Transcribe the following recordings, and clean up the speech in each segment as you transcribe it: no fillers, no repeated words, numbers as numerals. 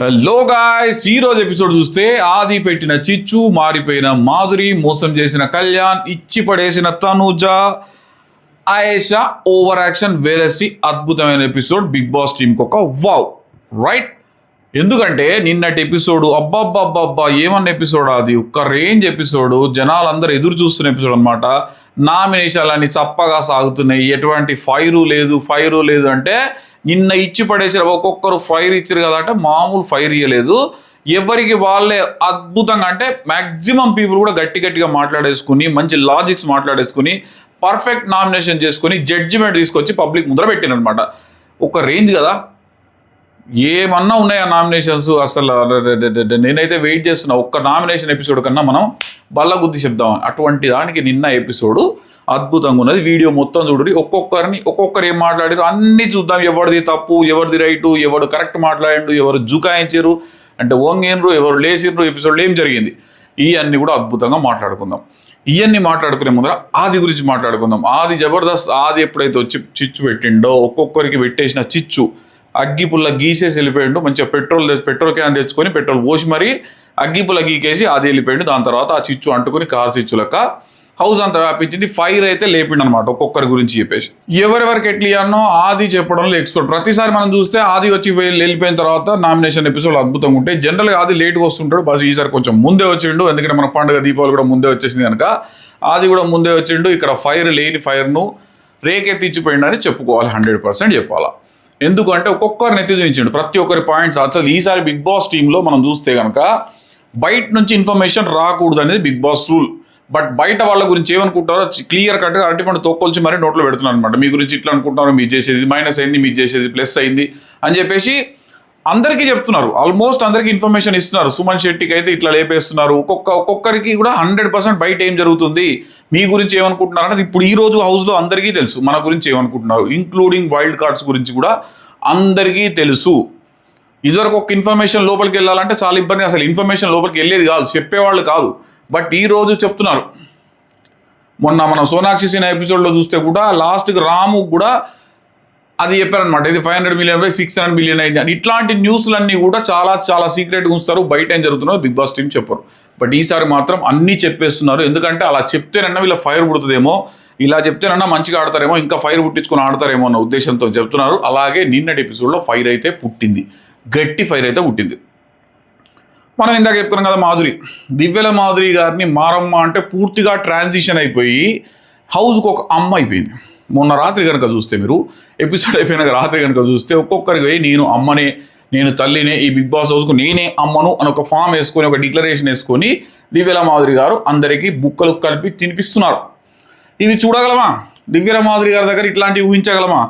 Hello guys, ఈ రోజు episode చూస్తే ఆది పెట్టిన చిచ్చు, మారిపోయిన మాధురి, మోసం చేసిన కళ్యాణ్, ఇచ్చి పడేసిన తనుజ, ఆయేషా ఓవర్ యాక్షన్ వేరేసి అద్భుతమైన ఎపిసోడ్. బిగ్ బాస్ టీంకి ఒక వావ్ రైట్. ఎందుకంటే నిన్నటి ఎపిసోడ్ అబ్బాబ్బాబ్బా ఏమన్న ఎపిసోడ్, అది ఒక్క రేంజ్ ఎపిసోడ్. జనాలందరూ ఎదురు చూస్తున్న ఎపిసోడ్ అనమాట. నామినేషన్లన్నీ చప్పగా సాగుతున్నాయి, ఎటువంటి ఫైరు లేదు అంటే నిన్న ఇచ్చి పడేసారు. ఒక్కొక్కరు ఫైర్ ఇచ్చారు కదా అంటే మామూలు ఫైర్ ఇవ్వలేదు. ఎవరికి వాళ్ళే అద్భుతంగా, అంటే మ్యాక్సిమం పీపుల్ కూడా గట్టిగా మాట్లాడేసుకుని, మంచి లాజిక్స్ మాట్లాడేసుకుని, పర్ఫెక్ట్ నామినేషన్ చేసుకుని జడ్జిమెంట్ తీసుకొచ్చి పబ్లిక్ ముందర పెట్టినమాట. ఒక రేంజ్ కదా. ఏమన్నా ఉన్నాయా నామినేషన్స్? అసలు నేనైతే వెయిట్ చేస్తున్నా ఒక్క నామినేషన్ ఎపిసోడ్ కన్నా మనం బల్లగుద్ది చెప్దామని. అటువంటి దానికి నిన్న ఎపిసోడ్ అద్భుతంగా ఉన్నది. వీడియో మొత్తం చూడండి, ఒక్కొక్కరు ఏం మాట్లాడారు అన్నీ చూద్దాం. ఎవరిది తప్పు, ఎవరిది రైటు, ఎవరు కరెక్ట్ మాట్లాడిండు, ఎవరు జుకాయించారు అంటే ఓంగేనరు, ఎవరు లేచిండ్రు, ఎపిసోడ్లో ఏం జరిగింది, ఇవన్నీ కూడా అద్భుతంగా మాట్లాడుకుందాం. ఇవన్నీ మాట్లాడుకునే ముందర ఆది గురించి మాట్లాడుకుందాం. ఆది జబర్దస్త్. ఆది ఎప్పుడైతే వచ్చి చిచ్చు పెట్టిండో, ఒక్కొక్కరికి పెట్టేసిన చిచ్చు అగ్గిపుల్ల గీసేసి వెళ్ళిపోయాడు. మంచిగా పెట్రోల్ క్యాన్ తెచ్చుకొని పెట్రోల్ పోసి మరీ అగ్గిపుల్ల గీకేసి అది వెళ్ళిపోయాడు. దాని తర్వాత ఆ చిచ్చు అంటుకుని కారు చిచ్చు లెక్క హౌస్ అంతా వ్యాపించింది. ఫైర్ అయితే లేపిండు అనమాట ఒక్కొక్కరి గురించి చెప్పేసి. ఎవరెవరికి ఎట్లియానో ఆది చెప్పడంలో ఎక్స్పర్ట్. ప్రతిసారి మనం చూస్తే ఆది వచ్చి వెళ్ళిపోయిన తర్వాత నామినేషన్ ఎపిసోడ్ అద్భుతంగా ఉంటాయి. జనరల్గా ఆది లేట్గా వస్తుంటాడు, బస్ ఈసారి కొంచెం ముందే వచ్చిండు. ఎందుకంటే మన పండుగ దీపావళి కూడా ముందే వచ్చేసింది కనుక ఆది కూడా ముందే వచ్చిండు. ఇక్కడ ఫైర్ లేని ఫైర్ను రేకెత్తిచ్చిపోయిండు అని చెప్పుకోవాలి, 100% చెప్పాలా. ఎందుకంటే ఒక్కొక్కరిని ఎత్తి చూపించాడు, ప్రతి ఒక్కరి పాయింట్స్. అసలు ఈసారి బిగ్ బాస్ టీంలో మనం చూస్తే కనుక బయట నుంచి ఇన్ఫర్మేషన్ రాకూడదు అనేది బిగ్ బాస్ రూల్. బట్ బయట వాళ్ళ గురించి ఏమనుకుంటారో క్లియర్ కట్గా అరటిపండు తోకొల్చి మరీ నోట్లో పెడుతున్నారు అనమాట. మీ గురించి ఇట్లా అనుకుంటున్నారు, మీరు చేసేది మైనస్ అయింది, మీరు చేసేది ప్లస్ అయింది అని చెప్పేసి అందరికీ చెప్తున్నారు. ఆల్మోస్ట్ అందరికీ ఇన్ఫర్మేషన్ ఇస్తున్నారు. సుమన్ శెట్టికి అయితే ఇట్లా లేపేస్తున్నారు. ఒక్కొక్కరికి కూడా 100% బయట ఏం జరుగుతుంది, మీ గురించి ఏమనుకుంటున్నారు అనేది ఇప్పుడు ఈ రోజు హౌస్లో అందరికీ తెలుసు. మన గురించి ఏమనుకుంటున్నారు, ఇంక్లూడింగ్ వైల్డ్ కార్డ్స్ గురించి కూడా అందరికీ తెలుసు. ఇదివరకు ఒక ఇన్ఫర్మేషన్ లోపలికి వెళ్ళాలంటే చాలా ఇబ్బంది. అసలు ఇన్ఫర్మేషన్ లోపలికి వెళ్ళేది కాదు, చెప్పేవాళ్ళు కాదు. బట్ ఈ రోజు చెప్తున్నారు. మొన్న మన సోనాక్షి సిన్హా ఎపిసోడ్లో చూస్తే కూడా లాస్ట్కి రాము కూడా అది చెప్పారనమాట. ఇది 500 మిలియన్ 600 మిలియన్ అయింది అని. ఇట్లాంటి న్యూస్లన్నీ కూడా చాలా సీక్రెట్గా ఉంచుతారు. బయట ఏం జరుగుతుందో బిగ్ బాస్ టీం చెప్పరు. బట్ ఈసారి మాత్రం అన్నీ చెప్పేస్తున్నారు. ఎందుకంటే అలా చెప్తేనన్నా వీళ్ళ ఫైర్ పుడుతుందేమో, ఇలా చెప్తేనన్నా మంచిగా ఆడతారేమో, ఇంకా ఫైర్ పుట్టించుకొని ఆడతారేమో అన్న ఉద్దేశంతో చెప్తున్నారు. అలాగే నిన్నటి ఎపిసోడ్లో ఫైర్ అయితే పుట్టింది, గట్టి ఫైర్ అయితే పుట్టింది. మనం ఇందాక చెప్పుకున్నాం కదా, దివ్యల మాధురి గారిని మారమ్మ అంటే పూర్తిగా ట్రాన్సిషన్ అయిపోయి హౌస్కి ఒక అమ్మ అయిపోయింది. మొన్న రాత్రి కనుక చూస్తే, మీరు ఎపిసోడ్ అయిపోయినాక రాత్రి కనుక చూస్తే ఒక్కొక్కరికి పోయి నేను అమ్మనే, నేను తల్లినే, ఈ బిగ్ బాస్ హౌస్కు నేనే అమ్మను అని ఒక ఫామ్ వేసుకొని, ఒక డిక్లరేషన్ వేసుకొని దివ్యల మాధురి గారు అందరికీ బుక్కలు కలిపి తినిపిస్తున్నారు. ఇది చూడగలమా? దివ్యల మాధురి గారి దగ్గర ఇట్లాంటివి ఊహించగలమా?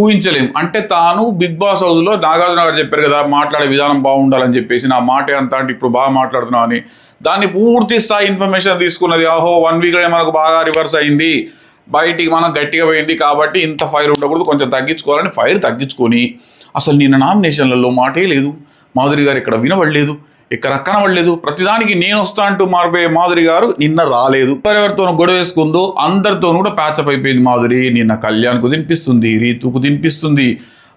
ఊహించలేము. అంటే తాను బిగ్ బాస్ హౌస్లో నాగార్జున గారు చెప్పారు కదా, మాట్లాడే విధానం బాగుండాలని చెప్పేసి, నా మాట అంతా అంటే ఇప్పుడు బాగా మాట్లాడుతున్నావు అని, దాన్ని పూర్తి స్థాయి ఇన్ఫర్మేషన్ తీసుకున్నది. ఆహో 1 వీక్లో మనకు బాగా రివర్స్ అయింది, బయటికి మనం గట్టిగా పోయింది కాబట్టి ఇంత ఫైర్ ఉండకూడదు, కొంచెం తగ్గించుకోవాలని ఫైర్ తగ్గించుకొని, అసలు నిన్న నామినేషన్లలో మాటే లేదు, మాధురి గారు ఇక్కడ వినబడలేదు, ఇక్కడ కనబడలేదు, ప్రతిదానికి నేను వస్తా అంటూ మారిపోయే మాధురి గారు నిన్న రాలేదు. ఎవరెవరితోనూ గొడవ వేసుకుందో అందరితోనూ కూడా ప్యాచప్ అయిపోయింది మాధురి. నిన్న కళ్యాణ్కు తినిపిస్తుంది, రీతుకు తినిపిస్తుంది,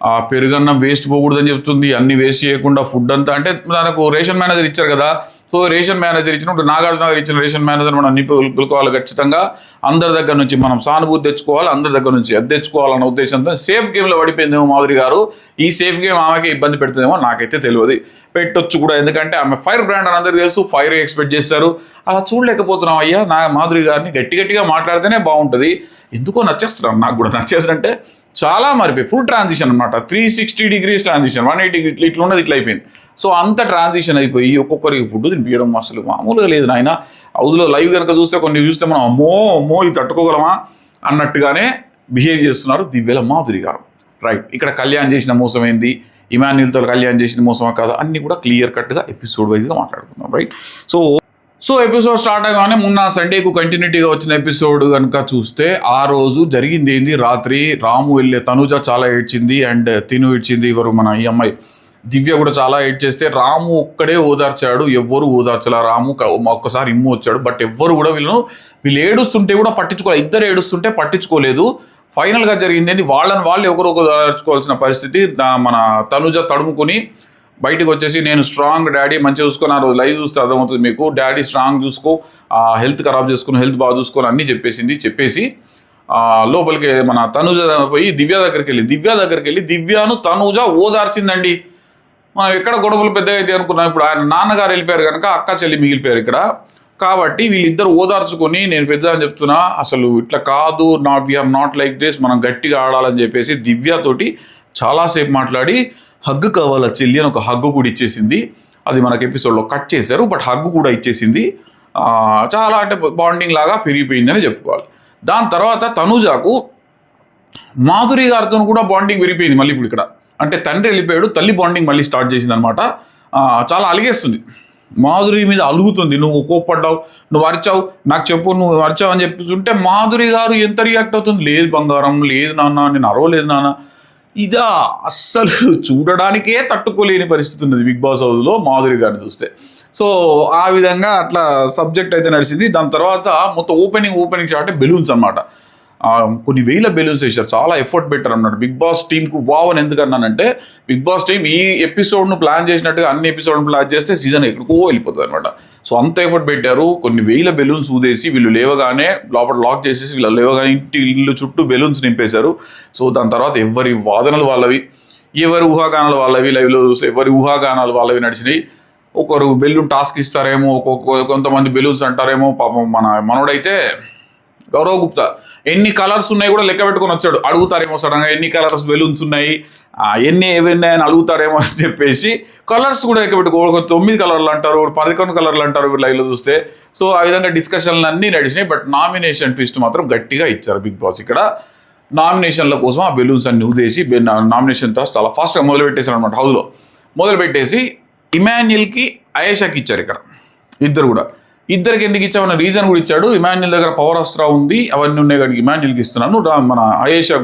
ఆ పెరుగన్నం వేస్ట్ పోకూడదని చెప్తుంది, అన్ని వేస్ట్ చేయకుండా ఫుడ్ అంతా. అంటే మనకు రేషన్ మేనేజర్ ఇచ్చారు కదా, సో రేషన్ మేనేజర్ ఇచ్చినప్పుడు నాగార్జున గారు ఇచ్చిన రేషన్ మేనేజర్ మనం పిలుకోవాలి. ఖచ్చితంగా అందరి దగ్గర నుంచి మనం సానుభూతి తెచ్చుకోవాలి, అందరి దగ్గర నుంచి అది తెచ్చుకోవాలన్న ఉద్దేశంతో సేఫ్ గేమ్లో పడిపోయిందేమో మాధురి గారు. ఈ సేఫ్ గేమ్ ఆమెకి ఇబ్బంది పెడుతుందేమో నాకైతే తెలియదు, పెట్టొచ్చు కూడా. ఎందుకంటే ఆమె ఫైర్ బ్రాండ్ అని అందరికీ తెలుసు, ఫైర్ ఎక్స్పెక్ట్ చేస్తారు. అలా చూడలేకపోతున్నాం అయ్యా. నా మాధురి గారిని గట్టిగా మాట్లాడితేనే బాగుంటుంది. ఎందుకో నచ్చేస్తున్నాను, నాకు కూడా నచ్చేసారంటే చాలా మారిపోయి ఫుల్ ట్రాన్సిషన్ అనమాట. 360 degrees ట్రాన్సిషన్, 180 ఇట్లా ఉన్నది, ఇట్లా అయిపోయింది. సో అంత ట్రాన్సిషన్ అయిపోయి ఒక్కొక్కరికి ఫుడ్ తినిపించడం అసలు మామూలుగా లేదు నాయన. హౌస్లో లైవ్ కనుక చూస్తే కొన్ని చూస్తే మనం అమ్మో ఇది తట్టుకోగలమా అన్నట్టుగానే బిహేవ్ చేస్తున్నారు దివ్యల మాధురి గారు. రైట్. ఇక్కడ కళ్యాణ్ చేసిన మోసం ఏంది, ఇమాన్యుల్తో కళ్యాణ్ చేసిన మోసమా కాదా అన్నీ కూడా క్లియర్ కట్గా ఎపిసోడ్ వైజ్గా మాట్లాడుకుందాం. రైట్. సో ఎపిసోడ్ స్టార్ట్ అవగానే మొన్న సండేకు కంటిన్యూటీగా వచ్చిన ఎపిసోడ్ కనుక చూస్తే, ఆ రోజు జరిగింది ఏంది, రాత్రి రాము వెళ్ళే తనుజ చాలా ఏడ్చింది అండ్ తిను ఏడ్చింది. ఎవరు మన ఈ అమ్మాయి దివ్య కూడా చాలా ఏడ్ చేస్తే రాము ఒక్కడే ఓదార్చాడు, ఎవ్వరు ఓదార్చలా. రాము ఒక్కసారి ఇమ్ము వచ్చాడు, బట్ ఎవ్వరు కూడా వీళ్ళు ఏడుస్తుంటే కూడా పట్టించుకోలేదు. ఇద్దరు ఏడుస్తుంటే పట్టించుకోలేదు. ఫైనల్గా జరిగింది ఏంటి, వాళ్ళు ఒకరు ఓదార్చుకోవాల్సిన పరిస్థితి. మన తనుజ తడుముకొని బయటకు వచ్చేసి నేను స్ట్రాంగ్ డాడీ మంచిగా చూసుకొని ఆ రోజు లైవ్ చూస్తే అర్థమవుతుంది మీకు, డాడీ స్ట్రాంగ్ చూసుకో, హెల్త్ ఖరాబ్ చేసుకుని హెల్త్ బాగా చూసుకొని అన్నీ చెప్పేసి లోపలికి మన తనుజ పోయి దివ్య దగ్గరికి వెళ్ళి దివ్యను తనుజ ఓదార్చిందండి. మనం ఎక్కడ గొడవలు పెద్దగా అయితే అనుకున్నాం, ఇప్పుడు ఆయన నాన్నగారు వెళ్ళిపోయారు కనుక అక్క చెల్లి మిగిలిపోయారు ఇక్కడ. కాబట్టి వీళ్ళిద్దరు ఓదార్చుకొని నేను పెద్ద అని చెప్తున్నా, అసలు ఇట్లా కాదు, వీఆర్ నాట్ లైక్ దిస్, మనం గట్టిగా ఆడాలని చెప్పేసి దివ్యతోటి చాలాసేపు మాట్లాడి హగ్గు కావాలా చెల్లి అని ఒక హగ్గు కూడా ఇచ్చేసింది. అది మనకి ఎపిసోడ్లో కట్ చేశారు, బట్ హగ్గు కూడా ఇచ్చేసింది. చాలా అంటే బాండింగ్ లాగా పెరిగిపోయిందని చెప్పుకోవాలి. దాని తర్వాత తనుజాకు మాధురి గారితో కూడా బాండింగ్ పెరిగిపోయింది మళ్ళీ ఇప్పుడు ఇక్కడ. అంటే తండ్రి వెళ్ళిపోయాడు, తల్లి బాండింగ్ మళ్ళీ స్టార్ట్ చేసింది అనమాట. చాలా అలిగేస్తుంది, మాధురి మీద అలుగుతుంది. నువ్వు కోప్పడ్డావు, నువ్వు అరిచావు, నాకు చెప్పు నువ్వు అరిచావు అని చెప్పేస్తుంటే మాధురి గారు ఎంత రియాక్ట్ అవుతుంది, లేదు బంగారం, లేదు నాన్న, నేను అరవలేదు నాన్న. ఇదా అస్సలు చూడడానికే తట్టుకోలేని పరిస్థితి ఉన్నది బిగ్ బాస్ హౌస్లో మాధురి గారిని చూస్తే. సో ఆ విధంగా అట్లా సబ్జెక్ట్ అయితే నడిచింది. దాని తర్వాత మొత్తం ఓపెనింగ్ షాట్ బెలూన్స్ అనమాట. కొన్ని వేల బెలూన్స్ వేశారు, చాలా ఎఫర్ట్ పెట్టారు అన్నమాట. బిగ్ బాస్ టీంకు వావ్ అని ఎందుకన్నానంటే, బిగ్ బాస్ టీం ఈ ఎపిసోడ్ను ప్లాన్ చేసినట్టుగా అన్ని ఎపిసోడ్ను ప్లాన్ చేస్తే సీజన్ ఎక్కడికో వెళ్ళిపోతుంది అనమాట. సో అంత ఎఫర్ట్ పెట్టారు, కొన్ని వేల బెలూన్స్ ఊదేసి వీళ్ళు లేవగానే లోపల లాక్ చేసేసి వీళ్ళు లేవగానే ఇల్లు చుట్టూ బెలూన్స్ నింపేశారు. సో దాని తర్వాత ఎవరి వాదనలు వాళ్ళవి, ఎవరి ఊహాగానాలు వాళ్ళవి, లైవ్లో చూస్తే ఎవరి ఊహాగానాలు వాళ్ళవి నడిచినాయి. ఒకరు బెలూన్ టాస్క్ ఇస్తారేమో, కొంతమంది బెలూన్స్ అంటారేమో. పాపం మనోడైతే గౌరవ్ గుప్తా ఎన్ని కలర్స్ ఉన్నాయి కూడా లెక్క పెట్టుకొని వచ్చాడు. అడుగుతారేమో సడన్గా ఎన్ని కలర్స్ బెలూన్స్ ఉన్నాయి, ఎన్ని అని అడుగుతారేమో అని చెప్పేసి కలర్స్ కూడా లెక్క పెట్టుకో, 9 కలర్లు అంటారు, 11 కలర్లు అంటారు లైవ్లో చూస్తే. సో ఆ విధంగా డిస్కషన్లు అన్నీ నడిచినాయి. బట్ నామినేషన్ ట్విస్ట్ మాత్రం గట్టిగా ఇచ్చారు బిగ్ బాస్. ఇక్కడ నామినేషన్ల కోసం ఆ బెలూన్స్ అన్ని ఊదేసి నామినేషన్ చాలా ఫాస్ట్గా మొదలుపెట్టేశారు అనమాట. హౌస్లో మొదలుపెట్టేసి ఇమాన్యుల్కి అయేషాకి ఇచ్చారు. ఇక్కడ ఇద్దరికి ఎందుకు ఇచ్చామన్న రీజన్ కూడా ఇచ్చాడు. ఇమాన్యుల్ దగ్గర పవర్ అస్త్ర ఉంది, అవన్నీ ఉన్నాయి కానీ ఇమాన్యుల్కి ఇస్తున్నాను. మన అయేషా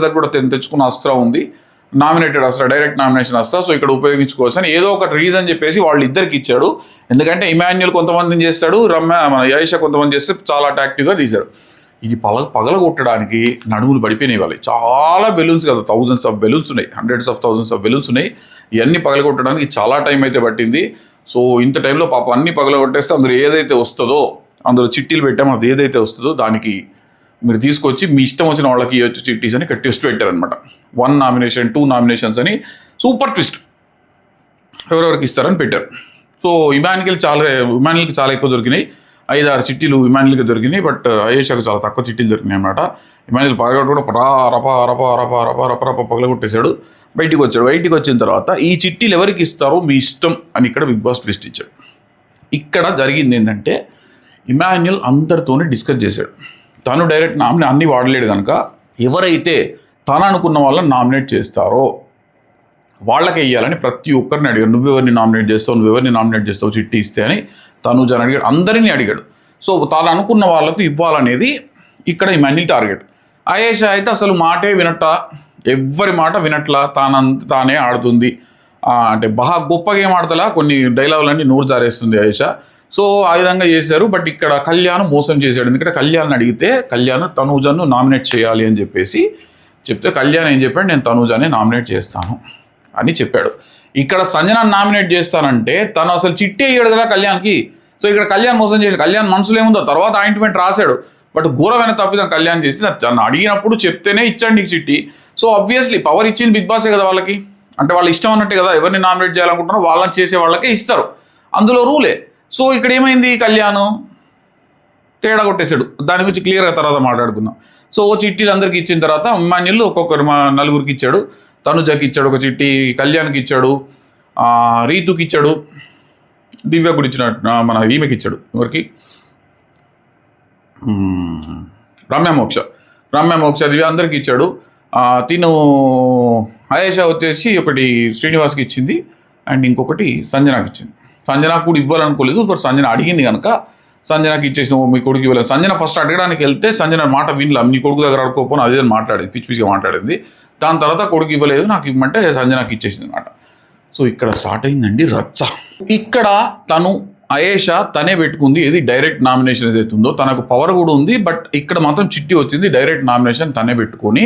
దగ్గర కూడా తెచ్చుకున్న అస్త్ర ఉంది, నామినేటెడ్ అస్త్ర, డైరెక్ట్ నామినేషన్ అస్త్ర. సో ఇక్కడ ఉపయోగించుకోవచ్చు అని ఏదో ఒకటి రీజన్ చెప్పేసి వాళ్ళు ఇద్దరికి ఇచ్చాడు. ఎందుకంటే ఇమాన్యుల్ కొంతమందిని చేస్తాడు, మన అయేషా కొంతమంది చేస్తే చాలా అట్రాక్టివ్గా తీశాడు. ఇది పగలగొట్టడానికి నడుములు పడిపోయినాయి వాళ్ళు. చాలా బెలూన్స్ కదా, థౌజండ్స్ ఆఫ్ బెలూన్స్ ఉన్నాయి, hundreds of thousands of balloons ఉన్నాయి. ఇవన్నీ పగలగొట్టడానికి చాలా టైం అయితే పట్టింది. సో ఇంత టైంలో పాపం అన్నీ పగలగొట్టేస్తే అందులో ఏదైతే వస్తుందో, అందులో చిట్టీలు పెట్టామో అది ఏదైతే వస్తుందో దానికి మీరు తీసుకొచ్చి మీ ఇష్టం వచ్చిన వాళ్ళకి ఇవ్వచ్చు చిట్టీస్ అని ఇక్కడ ట్విస్ట్ పెట్టారనమాట. 1 నామినేషన్ 2 నామినేషన్స్ అని సూపర్ ట్విస్ట్ ఎవరెవరికి ఇస్తారని పెట్టారు. సో ఇమాన్యుల్కి చాలా ఎక్కువ దొరికినాయి, 5-6 చిట్టీలు ఇమాన్యుల్కి దొరికినాయి. బట్ అయేషాకు చాలా తక్కువ చిట్టీలు దొరికినాయి అనమాట. ఇమాన్యుల్ పగలగొట్టు కూడా రప పగలగొట్టేశాడు. బయటికి వచ్చిన తర్వాత ఈ చిట్టీలు ఎవరికి ఇస్తారో మీ ఇష్టం అని ఇక్కడ బిగ్ బాస్ ట్విస్ట్ ఇచ్చాడు. ఇక్కడ జరిగింది ఏంటంటే, ఇమాన్యుల్ అందరితోనే డిస్కస్ చేశాడు. తను డైరెక్ట్ అన్నీ వాడలేడు కనుక ఎవరైతే తను అనుకున్న వాళ్ళని నామినేట్ చేస్తారో వాళ్ళకి వెయ్యాలని ప్రతి ఒక్కరిని అడిగాడు. నువ్వెవరిని నామినేట్ చేస్తావు చిట్టి ఇస్తే అని తనుజని అడిగాడు, అందరినీ అడిగాడు. సో తాను అనుకున్న వాళ్ళకు ఇవ్వాలనేది ఇక్కడ ఇమాన్యుల్ టార్గెట్. అయేషా అయితే అసలు మాటే ఎవ్వరి మాట వినట్లా, తానే ఆడుతుంది. అంటే బాగా గొప్పగా ఏం ఆడతలా, కొన్ని డైలాగులన్నీ నోరు జారేస్తుంది అయేషా. సో ఆ విధంగా చేశారు. బట్ ఇక్కడ కళ్యాణ్ మోసం చేశాడు. ఎందుకంటే కళ్యాణ్ అడిగితే కళ్యాణ్ తనూజను నామినేట్ చేయాలి అని చెప్తే కళ్యాణ్ ఏం చెప్పాడు, నేను తనూజని నామినేట్ చేస్తాను అని చెప్పాడు. ఇక్కడ సంజన నామినేట్ చేస్తానంటే తను అసలు చిట్టి అయ్యాడు కదా కళ్యాణ్కి. సో ఇక్కడ కళ్యాణ్ మోసం చేసి కళ్యాణ్ మనసులో ఏముందో తర్వాత ఆయింట్మెంట్ రాశాడు. బట్ ఘోరమైన తప్పిదం కళ్యాణ్ చేసి తను అడిగినప్పుడు చెప్తేనే ఇచ్చాడు నీకు చిట్టి. సో ఆబ్వియస్లీ పవర్ ఇచ్చింది బిగ్ బాసే కదా వాళ్ళకి, అంటే వాళ్ళ ఇష్టం అన్నట్టే కదా. ఎవరిని నామినేట్ చేయాలనుకుంటున్నారో వాళ్ళని చేసే వాళ్ళకే ఇస్తారు, అందులో రూలే. సో ఇక్కడ ఏమైంది, కళ్యాణ్ తేడా కొట్టేశాడు. దాని గురించి క్లియర్గా తర్వాత మాట్లాడుకుందాం. సో చిట్టీలు అందరికి ఇచ్చిన తర్వాత ఇమాన్యుల్ ఒక్కొక్కరు 4గురికి ఇచ్చాడు. తనుజకి ఇచ్చాడు ఒక చిట్టి, కళ్యాణ్కి ఇచ్చాడు, రీతుకి ఇచ్చాడు, దివ్య కూడా ఇచ్చినట్టు మన ఈమెకి ఇచ్చాడు. ఎవరికి, రమ్య మోక్ష దివ్య అందరికి ఇచ్చాడు. తిను అయేషా వచ్చేసి ఒకటి శ్రీనివాస్కి ఇచ్చింది అండ్ ఇంకొకటి సంజనాకి ఇచ్చింది. సంజనాకు కూడా ఇవ్వాలనుకోలేదు, బట్ సంజన అడిగింది కనుక సంజనాకి ఇచ్చేసిన మీ కొడుకు ఇవ్వలేదు. సంజన ఫస్ట్ అడగడానికి వెళ్తే సంజన మాట వినలేం, నీ కొడుకు దగ్గర అడుకోపోను అదే మాట్లాడేది, పిచ్చిగా మాట్లాడింది. దాని తర్వాత కొడుకు ఇవ్వలేదు, నాకు ఇవ్వమంటే సంజనాకి ఇచ్చేసింది అనమాట. సో ఇక్కడ స్టార్ట్ అయిందండి రచ్చ. ఇక్కడ తను అయేషా తనే పెట్టుకుంది. ఏది డైరెక్ట్ నామినేషన్ ఏదైతే ఉందో తనకు పవర్ కూడా ఉంది. బట్ ఇక్కడ మాత్రం చిట్టి వచ్చింది. డైరెక్ట్ నామినేషన్ తనే పెట్టుకొని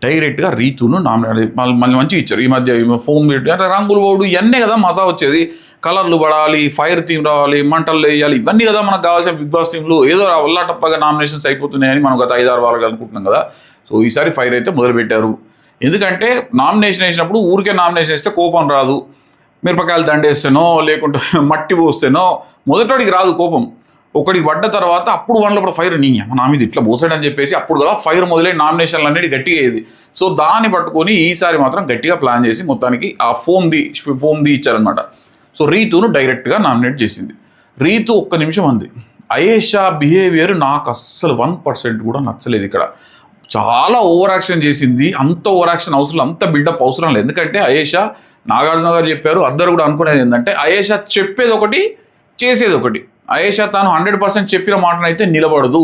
డైరెక్ట్గా రీతును నామినేట్ మళ్ళీ మంచిగా ఇచ్చారు. ఈ మధ్య ఫోన్ పెట్టి అంటే రంగులు పోడు ఇవన్నీ కదా మజా వచ్చేది. కలర్లు పడాలి, ఫైర్ థీమ్ రావాలి, మంటలు వేయాలి, ఇవన్నీ కదా మనకు కావాల్సిన బిగ్ బాస్ టీంలో. ఏదో వల్లాటప్పగా నామినేషన్స్ అయిపోతున్నాయని మనం గత 5-6 వారాలు అనుకుంటున్నాం కదా. సో ఈసారి ఫైర్ అయితే మొదలుపెట్టారు. ఎందుకంటే నామినేషన్ వేసినప్పుడు ఊరికే నామినేషన్ వేస్తే కోపం రాదు. మిరపకాయలు దండేస్తేనో లేకుంటే మట్టి పోస్తేనో మొదటోడికి రాదు కోపం. ఒకడికి పడ్డ తర్వాత అప్పుడు వన్లో కూడా ఫైర్ నా మీద ఇట్లా పోసాడని చెప్పేసి అప్పుడు కదా ఫైర్ మొదలైన నామినేషన్లు అనేది గట్టిగా అయ్యేది. సో దాన్ని పట్టుకొని ఈసారి మాత్రం గట్టిగా ప్లాన్ చేసి మొత్తానికి ఆ ఫోమ్ది ఇచ్చారనమాట. సో రీతును డైరెక్ట్గా నామినేట్ చేసింది. రీతు ఒక్క నిమిషం అంది. అయేషా బిహేవియర్ నాకు అస్సలు 1% కూడా నచ్చలేదు. ఇక్కడ చాలా ఓవర్ యాక్షన్ చేసింది. అంత ఓవర్ యాక్షన్ అవసరం, అంత బిల్డప్ అవసరం లేదు. ఎందుకంటే అయేషా, నాగార్జున గారు చెప్పారు, అందరూ కూడా అనుకునేది ఏంటంటే అయేషా చెప్పేది ఒకటి, చేసేది ఒకటి. అయేషా తాను 100% చెప్పిన మాటనైతే నిలబడదు.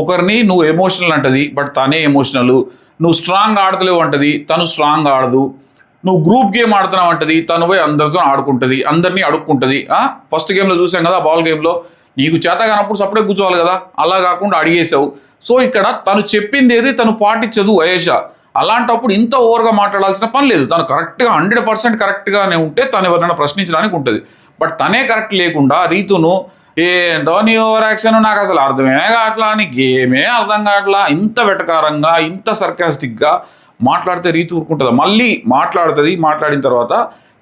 ఒకరిని నువ్వు ఎమోషనల్ అంటది, బట్ తనే ఎమోషనల్. నువ్వు స్ట్రాంగ్ ఆడతలేవు అంటది, తను స్ట్రాంగ్ ఆడదు. నువ్వు గ్రూప్ గేమ్ ఆడుతున్నావు అంటది, తను పోయి అందరితో ఆడుకుంటుంది, అందరినీ అడుక్కుంటుంది. ఫస్ట్ గేమ్లో చూసాం కదా, బాల్ గేమ్లో నీకు చేత కానప్పుడు సపరేట్ కూర్చోవాలి కదా, అలా కాకుండా అడిగేసావు. సో ఇక్కడ తను చెప్పింది ఏది తను పాటించదు అయేషా. అలాంటప్పుడు ఇంత ఓవర్గా మాట్లాడాల్సిన పని లేదు. తను కరెక్ట్గా 100% కరెక్ట్గానే ఉంటే తను ఎవరైనా ప్రశ్నించడానికి ఉంటుంది. బట్ తనే కరెక్ట్ లేకుండా రీతును ఏంటో నీ ఓవర్ యాక్షన్ నాకు అసలు అర్థమే కావట్లా, నీ గేమే అర్థం కావట్లా, ఇంత వెటకారంగా ఇంత సర్కాస్టిక్గా మాట్లాడితే రీతు ఊరుకుంటుంది. మళ్ళీ మాట్లాడుతుంది. మాట్లాడిన తర్వాత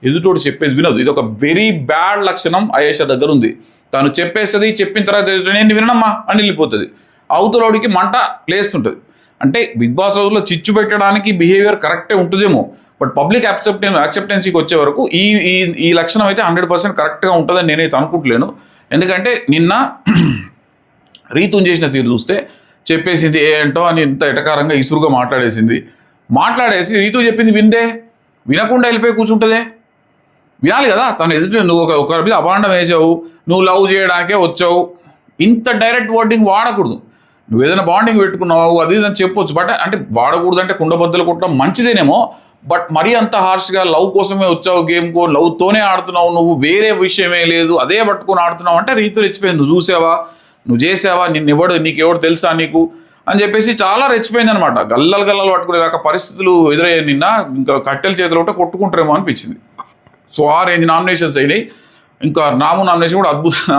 ఎదుటోడు చెప్పేది వినదు. ఇది ఒక వెరీ బ్యాడ్ లక్షణం అయేషా దగ్గర ఉంది. తను చెప్పేస్తుంది, చెప్పిన తర్వాత నేను వినమ్మా అని వెళ్ళిపోతుంది. అవతలోడికి మంట లేస్తుంటుంది. అంటే బిగ్ బాస్ రోజుల్లో చిచ్చు పెట్టడానికి బిహేవియర్ కరెక్టే ఉంటుందేమో, బట్ పబ్లిక్ యాక్సెప్టెన్సీకి వచ్చే వరకు ఈ ఈ లక్షణం అయితే 100% కరెక్ట్గా ఉంటుందని నేనైతే అనుకుంటలేను. ఎందుకంటే నిన్న రీతుని చేసిన తీరు చూస్తే చెప్పేసింది ఏంటో అని ఇంత ఎటకారంగా ఇసురుగా మాట్లాడేసి రీతు చెప్పింది వినకుండా వెళ్ళిపోయి కూర్చుంటుందే. వినాలి కదా, తను ఎదుటి నువ్వు ఒకరి మీద అభాండం వేసావు, నువ్వు లవ్ చేయడానికే వచ్చావు, ఇంత డైరెక్ట్ వర్డింగ్ వాడకూడదు. నువ్వు ఏదైనా బాండింగ్ పెట్టుకున్నావు అది అని చెప్పొచ్చు, బట్ అంటే వాడకూడదు. అంటే కుండబద్దలు కొట్టడం మంచిదేనేమో, బట్ మరీ అంత హార్ష్గా లవ్ కోసమే వచ్చావు, గేమ్కో లవ్తోనే ఆడుతున్నావు, నువ్వు వేరే విషయమే లేదు అదే పట్టుకొని ఆడుతున్నావు అంటే రీతు రెచ్చిపోయింది. నువ్వు చూసావా, నువ్వు చేసావా, నీకెవడు తెలుసా నీకు అని చెప్పేసి చాలా రెచ్చిపోయింది అనమాట. గల్లలు పట్టుకునేదాకా పరిస్థితులు ఎదురయ్యాయి. నిన్న ఇంకా కట్టెల చేతిలో ఉంటే కొట్టుకుంటారేమో అనిపించింది. సో ఆ రేంజ్ నామినేషన్స్ అయినాయి. ఇంకా రాము నామినేషన్ కూడా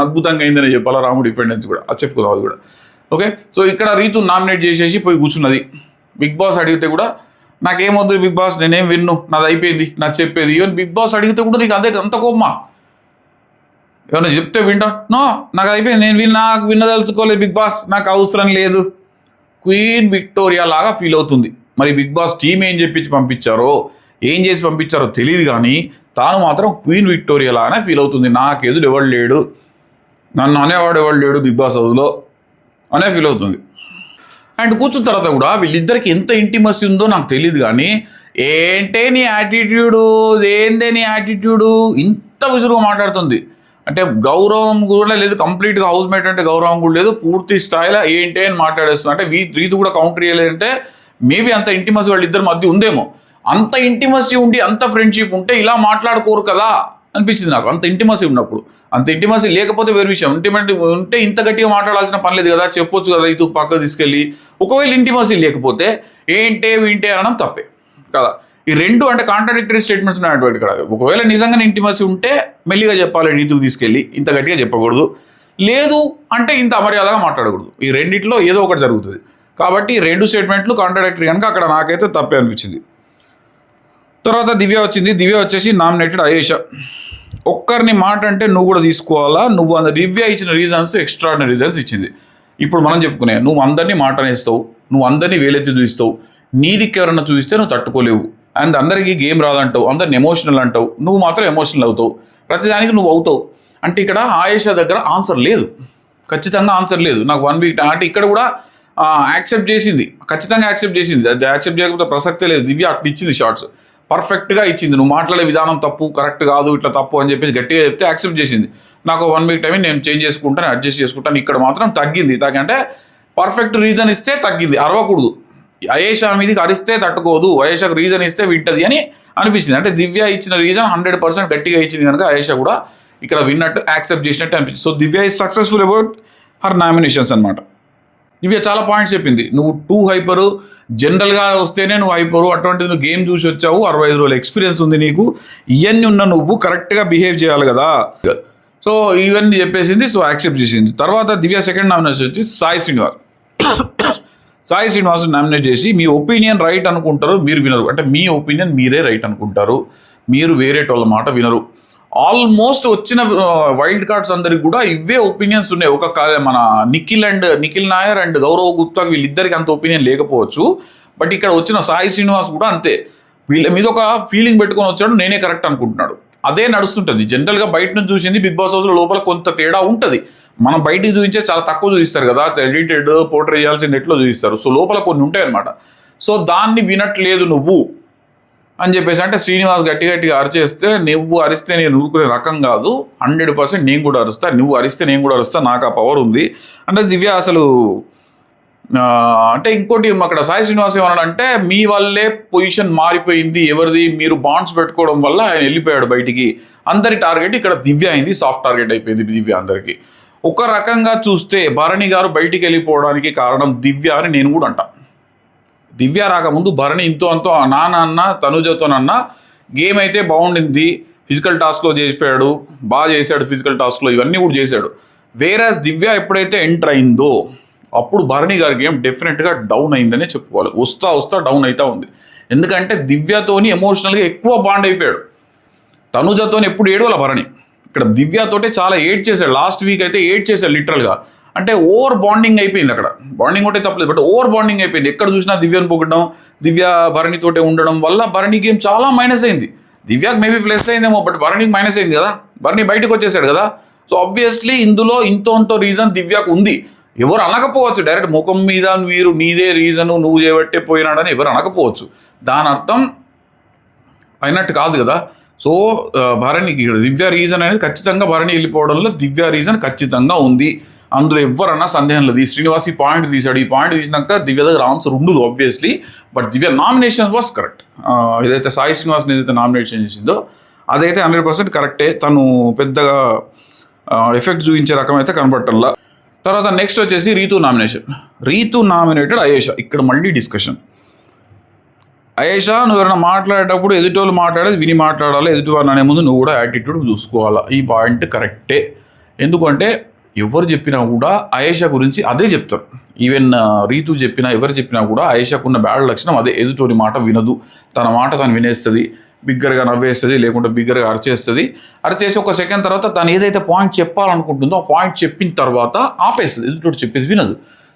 అద్భుతంగా అయిందని చెప్పాలి. రాము డిపెండెన్స్ కూడా అది చెప్పుకుందాం అది కూడా. ఓకే, సో ఇక్కడ రీతు నామినేట్ చేసేసి పోయి కూర్చున్నది. బిగ్ బాస్ అడిగితే కూడా నాకేమొద్దు బిగ్ బాస్, నేనేం విన్ను, నాది అయిపోయింది, నాకు చెప్పేది. ఈవెన్ బిగ్ బాస్ అడిగితే కూడా నీకు అంత కోపమా? ఏమన్నా చెప్తే వింటా, నో నాకు అయిపోయింది, నేను నాకు విన్నదలుచుకోలేదు బిగ్ బాస్, నాకు అవసరం లేదు. క్వీన్ విక్టోరియా లాగా ఫీల్ అవుతుంది. మరి బిగ్ బాస్ టీం ఏం పంపించారో ఏం చేసి పంపించారో తెలియదు, కానీ తాను మాత్రం క్వీన్ విక్టోరియా లాగానే ఫీల్ అవుతుంది. నాకు ఎదురు ఎవడు లేడు, నన్ను అనేవాడు ఎవడు లేడు బిగ్ బాస్ హౌస్లో అనే ఫీల్ అవుతుంది. అండ్ కూర్చున్న తర్వాత కూడా వీళ్ళిద్దరికి ఎంత ఇంటిమసీ ఉందో నాకు తెలియదు, కానీ ఏంటే నీ యాటిట్యూడు, ఏందే నీ యాటిట్యూడు, ఇంత విసురుగా మాట్లాడుతుంది. అంటే గౌరవం కూడా లేదు, కంప్లీట్గా హౌస్ మేట్ అంటే గౌరవం కూడా లేదు, పూర్తి స్థాయిలో ఏంటి అని మాట్లాడేస్తుంది. అంటే రీతు కూడా కౌంటర్ చేయలేదంటే మేబీ అంత ఇంటిమసీ వాళ్ళిద్దరి మధ్య ఉందేమో. అంత ఇంటిమసీ ఉండి అంత ఫ్రెండ్షిప్ ఉంటే ఇలా మాట్లాడుకోరు కదా అనిపించింది నాకు. అంత ఇంటిమసీ ఉన్నప్పుడు, అంత ఇంటిమసీ లేకపోతే వేరే విషయం. ఇంటిమేట్ ఉంటే ఇంత గట్టిగా మాట్లాడాల్సిన పని లేదు కదా, చెప్పొచ్చు కదా రీతు పక్కకు తీసుకెళ్ళి. ఒకవేళ ఇంటిమసీ లేకపోతే వింటే అనడం తప్పే కదా. ఈ రెండు అంటే కాంట్రాడిక్టరీ స్టేట్మెంట్స్ ఉన్నటువంటి ఇక్కడ. ఒకవేళ నిజంగానే ఇంటిమసీ ఉంటే మెల్లిగా చెప్పాలి, రీతుకు తీసుకెళ్ళి ఇంత గట్టిగా చెప్పకూడదు. లేదు అంటే ఇంత అమర్యాదగా మాట్లాడకూడదు. ఈ రెండిట్లో ఏదో ఒకటి జరుగుతుంది. కాబట్టి ఈ రెండు స్టేట్మెంట్లు కాంట్రాడిక్టరీ కనుక అక్కడ నాకైతే తప్పే అనిపించింది. తర్వాత దివ్య వచ్చింది. దివ్య వచ్చేసి నామినేటెడ్ అయేషా. ఒక్కరిని మాట అంటే నువ్వు కూడా తీసుకోవాలా, నువ్వు దివ్య ఇచ్చిన రీజన్స్ ఎక్స్ట్రాడినరీ రీజన్స్ ఇచ్చింది. ఇప్పుడు మనం చెప్పుకునే, నువ్వు అందరినీ మాట అనేస్తావు, నువ్వు అందరినీ వేలెత్తి చూపిస్తావు, నీదికి ఎవరన్నా చూపిస్తే నువ్వు తట్టుకోలేవు, అండ్ అందరికీ గేమ్ రాదంటావు, అందరిని ఎమోషనల్ అంటావు, నువ్వు మాత్రం ఎమోషనల్ అవుతావు, ప్రతిదానికి నువ్వు అవుతావు. అంటే ఇక్కడ ఆయేషా దగ్గర ఆన్సర్ లేదు, ఖచ్చితంగా ఆన్సర్ లేదు. నాకు 1 వీక్ అంటే ఇక్కడ కూడా యాక్సెప్ట్ చేసింది, ఖచ్చితంగా యాక్సెప్ట్ చేసింది. అది యాక్సెప్ట్ చేయకపోతే ప్రసక్తే లేదు. దివ్య అట్లా ఇచ్చింది, షార్ట్స్ పర్ఫెక్ట్గా ఇచ్చింది. నువ్వు మాట్లాడే విధానం తప్పు, కరెక్ట్ కాదు, ఇట్లా తప్పు అని చెప్పేసి గట్టిగా చెప్తే యాక్సెప్ట్ చేసింది. నాకు 1 వీక్ టైం నేను చేంజ్ చేసుకుంటాను, అడ్జస్ట్ చేసుకుంటాను. ఇక్కడ మాత్రం తగ్గింది. అంటే పర్ఫెక్ట్ రీజన్ ఇస్తే తగ్గింది, అరవకూడదు. అయేషా మీదకి అరిస్తే తట్టుకోదు, అయేషాకు రీజన్ ఇస్తే వింటది అని అనిపించింది. అంటే దివ్య ఇచ్చిన రీజన్ 100% గట్టిగా ఇచ్చింది కనుక అయేషా కూడా ఇక్కడ విన్నట్టు యాక్సెప్ట్ చేసినట్టు అనిపించింది. So Divya is successful about her nominations అనమాట. దివ్య చాలా పాయింట్స్ చెప్పింది. నువ్వు టూ హైపరు, జనరల్గా వస్తేనే నువ్వు హైపరు, అటువంటిది నువ్వు గేమ్ చూసి వచ్చావు, 65 రోజుల ఎక్స్పీరియన్స్ ఉంది నీకు, ఇవన్నీ ఉన్న నువ్వు కరెక్ట్గా బిహేవ్ చేయాలి కదా. సో ఇవన్నీ చెప్పేసింది. సో యాక్సెప్ట్ చేసింది. తర్వాత దివ్య సెకండ్ నామినేషన్ వచ్చి సాయి శ్రీనివాస్ నామినేట్ చేసి మీ ఒపీనియన్ రైట్ అనుకుంటారు, మీరు వినరు. అంటే మీ ఒపీనియన్ మీరే రైట్ అనుకుంటారు, మీరు వేరే వాళ్ళ మాట వినరు. ఆల్మోస్ట్ వచ్చిన వైల్డ్ కార్డ్స్ అందరికి కూడా ఇవే ఒపీనియన్స్ ఉన్నాయి. మన నిఖిల్ నాయర్ అండ్ గౌరవ్ గుప్తా వీళ్ళిద్దరికి అంత ఒపీనియన్ లేకపోవచ్చు, బట్ ఇక్కడ వచ్చిన సాయి శ్రీనివాస్ కూడా అంతే. వీళ్ళ మీద ఒక ఫీలింగ్ పెట్టుకొని వచ్చాడు, నేనే కరెక్ట్ అనుకుంటున్నాడు. అదే నడుస్తుంటుంది. జనరల్గా బయట నుంచి చూసింది బిగ్ బాస్ హౌస్లో లోపల కొంత తేడా ఉంటుంది. మనం బయటికి చూపించే చాలా తక్కువ చూపిస్తారు కదా, ఎడిటెడ్ పోర్ట్రే చేయాల్సింది ఎట్లా చూపిస్తారు. సో లోపల కొన్ని ఉంటాయి అనమాట. సో దాన్ని వినట్లేదు నువ్వు అని చెప్పేసి అంటే శ్రీనివాస్ గట్టిగా అరిచేస్తే, నువ్వు అరిస్తే నేను ఊరుకునే రకం కాదు, 100% నేను కూడా అరుస్తా, నువ్వు అరిస్తే నేను కూడా అరుస్తా, నాకు ఆ పవర్ ఉంది అంటే దివ్య అసలు అంటే. ఇంకోటి అక్కడ సాయి శ్రీనివాస్ ఏమన్నాడంటే, మీ వల్లే పొజిషన్ మారిపోయింది, ఎవరిది మీరు బాండ్స్ పెట్టుకోవడం వల్ల ఆయన వెళ్ళిపోయాడు బయటికి. అందరి టార్గెట్ ఇక్కడ దివ్య అయింది, సాఫ్ట్ టార్గెట్ అయిపోయింది దివ్య అందరికి. ఒక రకంగా చూస్తే భరణి గారు బయటికి వెళ్ళిపోవడానికి కారణం దివ్య అని నేను కూడా అంటా. దివ్య రాకముందు భరణి ఇంతో అంతో నాన్న తనుజతోనన్నా గేమ్ అయితే బాగుండింది, ఫిజికల్ టాస్క్లో చేసిపోయాడు, బాగా చేశాడు, ఫిజికల్ టాస్క్లో ఇవన్నీ కూడా చేశాడు. వేరేస్ దివ్య ఎప్పుడైతే ఎంటర్ అయిందో అప్పుడు భరణి గారి గేమ్ డెఫినెట్గా డౌన్ అయిందనే చెప్పుకోవాలి. వస్తా డౌన్ అవుతా ఉంది. ఎందుకంటే దివ్యతోని ఎమోషనల్గా ఎక్కువ బాండ్ అయిపోయాడు. తనుజతోని ఎప్పుడు ఏడవల భరణి, ఇక్కడ దివ్యతోటే చాలా ఏడ్ చేశాడు. లాస్ట్ వీక్ అయితే ఏడ్ చేశాడు లిటరల్గా. అంటే ఓవర్ బాండింగ్ అయిపోయింది. అక్కడ బాండింగ్ ఉంటే తప్పలేదు, బట్ ఓవర్ బాండింగ్ అయిపోయింది. ఎక్కడ చూసినా దివ్యను పొగడం, దివ్య భరణితోటే ఉండడం వల్ల భరణి గేమ్ చాలా మైనస్ అయింది. దివ్యాకి మేబీ ప్లస్ అయిందేమో, బట్ భరణికి మైనస్ అయింది కదా. భరణి బయటకు వచ్చేసాడు కదా. సో ఆబ్వియస్లీ ఇందులో ఇంతో రీజన్ దివ్యాకు ఉంది. ఎవరు అనకపోవచ్చు, డైరెక్ట్ ముఖం మీద మీరు నీదే రీజను, నువ్వు చేయబట్టే పోయినాడని ఎవరు అనకపోవచ్చు. దాని అర్థం అయినట్టు కాదు కదా. సో భరణికి దివ్య రీజన్ అనేది ఖచ్చితంగా భరణి వెళ్ళిపోవడంలో దివ్య రీజన్ ఖచ్చితంగా ఉంది. అందులో ఎవరన్నా సందేహం లేదు. ఈ శ్రీనివాస్ ఈ పాయింట్ తీశాడు. ఈ పాయింట్ తీసినాక దివ్య దగ్గర ఆన్సర్ ఉండదు obviously, but Divya nomination was correct. ఏదైతే సాయి శ్రీనివాస్ని ఏదైతే నామినేషన్ చేసిందో అదైతే 100% కరెక్టే. తను పెద్దగా ఎఫెక్ట్ చూపించే రకం అయితే కనపడటంలా. తర్వాత నెక్స్ట్ వచ్చేసి రీతు నామినేటెడ్ అయేషా. ఇక్కడ మళ్ళీ డిస్కషన్. అయేషా, నువ్వు ఎవరైనా మాట్లాడేటప్పుడు ఎదుటోళ్ళు మాట్లాడేది విని మాట్లాడాలి, ఎదుటివారిని అనే ముందు నువ్వు కూడా యాటిట్యూడ్ చూసుకోవాలా. ఈ పాయింట్ కరెక్టే. ఎందుకంటే ఎవరు చెప్పినా కూడా అయేషా గురించి అదే చెప్తారు. ఈవెన్ రీతు చెప్పినా ఎవరు చెప్పినా కూడా అయేషాకున్న బ్యాడ్ లక్షణం అదే. ఎదుటోని మాట వినదు, తన మాట తను వినేస్తుంది, బిగ్గరగా నవ్వేస్తుంది, లేకుంటే బిగ్గరగా అరిచేస్తుంది. అరిచేసి ఒక సెకండ్ తర్వాత తను ఏదైతే పాయింట్ చెప్పాలనుకుంటుందో ఆ పాయింట్ చెప్పిన తర్వాత ఆపేస్తుంది, ఎదుటోడు చెప్పేసి వినదు.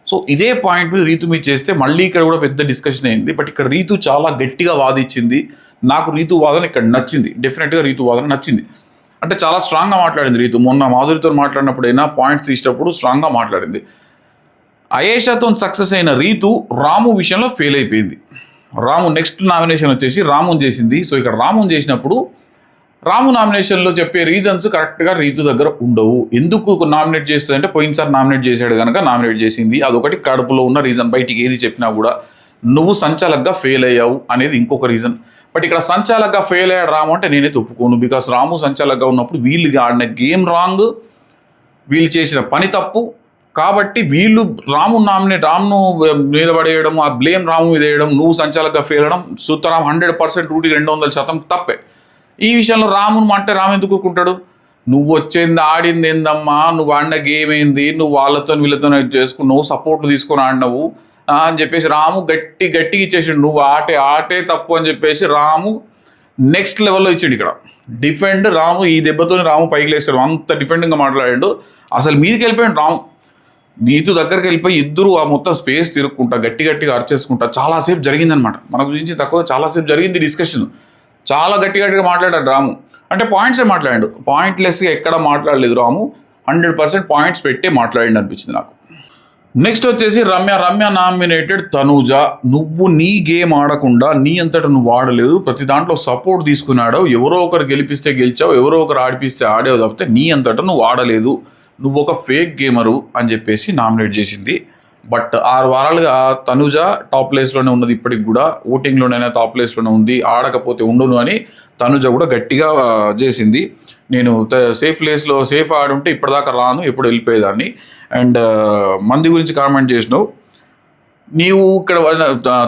సో ఇదే పాయింట్ మీద రీతు మీద చేస్తే మళ్ళీ ఇక్కడ కూడా పెద్ద డిస్కషన్ అయింది. బట్ ఇక్కడ రీతు చాలా గట్టిగా వాదించింది. నాకు రీతు వాదన ఇక్కడ నచ్చింది, డెఫినెట్గా రీతు వాదన నచ్చింది. అంటే చాలా స్ట్రాంగ్గా మాట్లాడింది రీతు. మొన్న మాధురితో మాట్లాడినప్పుడైనా పాయింట్స్ తీసేటప్పుడు స్ట్రాంగ్గా మాట్లాడింది. అయేషాతో సక్సెస్ అయిన రీతు రాము విషయంలో ఫెయిల్ అయిపోయింది. రాము నెక్స్ట్ నామినేషన్ వచ్చేసి రాముని చేసింది. సో ఇక్కడ రాముని చేసినప్పుడు రాము నామినేషన్లో చెప్పే రీజన్స్ కరెక్ట్గా రీతు దగ్గర ఉండవు. ఎందుకు నామినేట్ చేస్తుంది అంటే, పోయినసారి నామినేట్ చేశాడు కనుక నామినేట్ చేసింది, అదొకటి. కడుపులో ఉన్న రీజన్, బయటికి ఏది చెప్పినా కూడా నువ్వు సంచాలకుగా ఫెయిల్ అయ్యావు అనేది ఇంకొక రీజన్. బట్ ఇక్కడ సంచాలకుగా ఫెయిల్ అయ్యాడు రాము అంటే నేనే ఒప్పుకోను. బికాస్ రాము సంచాలకుగా ఉన్నప్పుడు వీళ్ళు ఆడిన గేమ్ రాంగ్, వీళ్ళు చేసిన పని తప్పు. కాబట్టి వీళ్ళు రామును మీద పడేయడం, ఆ బ్లేమ్ రాము మీద వేయడం, నువ్వు సంచాలకుగా ఫెయిల్ అవడం సుతరాం 100% 200% తప్పే. ఈ విషయంలో రామును అంటే రాము ఎందుకు ఊరుకుంటాడు? నువ్వు వచ్చేది ఆడింది ఏందమ్మా, నువ్వు ఆడిన గేమ్ ఏంది, నువ్వు వాళ్ళతో వీళ్ళతో చేసుకున్నావు, సపోర్ట్ తీసుకొని ఆడినావు అని చెప్పేసి రాము గట్టిగా ఇచ్చేసాడు. నువ్వు ఆటే తప్పు అని చెప్పేసి రాము నెక్స్ట్ లెవెల్లో ఇచ్చాడు. ఇక్కడ డిఫెండ్ రాము, ఈ దెబ్బతో రాము పైకి లేస్తాడు, అంత డిఫెండింగ్గా మాట్లాడాడు. అసలు మీదికి వెళ్ళిపోయాడు రాము. నీతు దగ్గరికి వెళ్ళిపోయి ఇద్దరు ఆ మొత్తం స్పేస్ తిరుక్కుంటా గట్టిగా అరిచేసుకుంటా చాలాసేపు జరిగిందనమాట. మన గురించి తక్కువ చాలాసేపు జరిగింది డిస్కషన్. చాలా గట్టిగా మాట్లాడాడు రాము. అంటే పాయింట్సే మాట్లాడాడు, పాయింట్లెస్గా ఎక్కడ మాట్లాడలేదు రాము. 100% పాయింట్స్ పెట్టే మాట్లాడింది అనిపించింది నాకు. నెక్స్ట్ వచ్చేసి రమ్య నామినేటెడ్ తనూజ. నువ్వు నీ గేమ్ ఆడకుండా నీ అంతటా నువ్వు ఆడలేదు, ప్రతి దాంట్లో సపోర్ట్ తీసుకున్నాడు. ఎవరో ఒకరు గెలిపిస్తే గెలిచావు, ఎవరో ఒకరు ఆడిపిస్తే ఆడేవు, తప్పితే నీ అంతటా నువ్వు ఆడలేదు, నువ్వు ఒక ఫేక్ గేమరు అని చెప్పేసి నామినేట్ చేసింది. బట్ 6 వారాలుగా తనుజ టాప్ ప్లేస్లోనే ఉన్నది, ఇప్పటికి కూడా ఓటింగ్లోనైనా టాప్ ప్లేస్లోనే ఉంది. ఆడకపోతే ఉండను అని తనుజ కూడా గట్టిగా చేసింది. నేను సేఫ్ ప్లేస్లో సేఫ్ ఆడి ఉంటే ఇప్పటిదాకా రాను, ఎప్పుడు వెళ్ళిపోయేదాన్ని. అండ్ మంది గురించి కామెంట్ చేసినావు. నీవు ఇక్కడ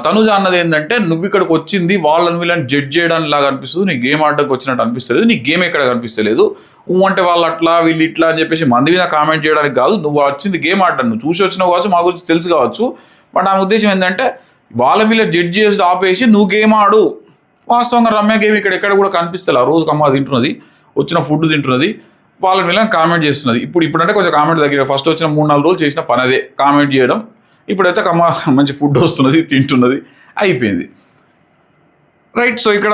తనుజ అన్నది ఏంటంటే, నువ్వు ఇక్కడికి వచ్చింది వాళ్ళని వీళ్ళని జడ్జ్ చేయడానికి లాగా అనిపిస్తుంది, నీ గేమ్ ఆడడానికి వచ్చినట్టు అనిపిస్తలేదు, నీ గేమ్ ఎక్కడ కనిపిస్తలేదు. అంటే వాళ్ళు అట్లా వీళ్ళు ఇట్లా అని చెప్పేసి మంది మీద కామెంట్ చేయడానికి కాదు, నువ్వు వచ్చింది గేమ్ ఆడడానికి. నువ్వు చూసి వచ్చినావు కావచ్చు, మా గురించి తెలుసు కావచ్చు, బట్ నా ఉద్దేశం ఏంటంటే వాళ్ళ వీళ్ళ జడ్జ్ చేసి ఆపేసి నువ్వు గేమ్ ఆడు. వాస్తవంగా రమ్య గేమ్ ఇక్కడ ఎక్కడ కూడా కనిపిస్తలే. ఆ రోజుకి అమ్మ తింటున్నది, వచ్చిన ఫుడ్ తింటున్నది, వాళ్ళని వీళ్ళని కామెంట్ చేస్తున్నది. ఇప్పుడంటే కొంచెం కామెంట్ దగ్గర, ఫస్ట్ వచ్చిన 3-4 రోజులు చేసిన పని అదే కామెంట్ చేయడం. ఇప్పుడైతే మంచి ఫుడ్ వస్తున్నది, తింటున్నది, అయిపోయింది. రైట్. సో ఇక్కడ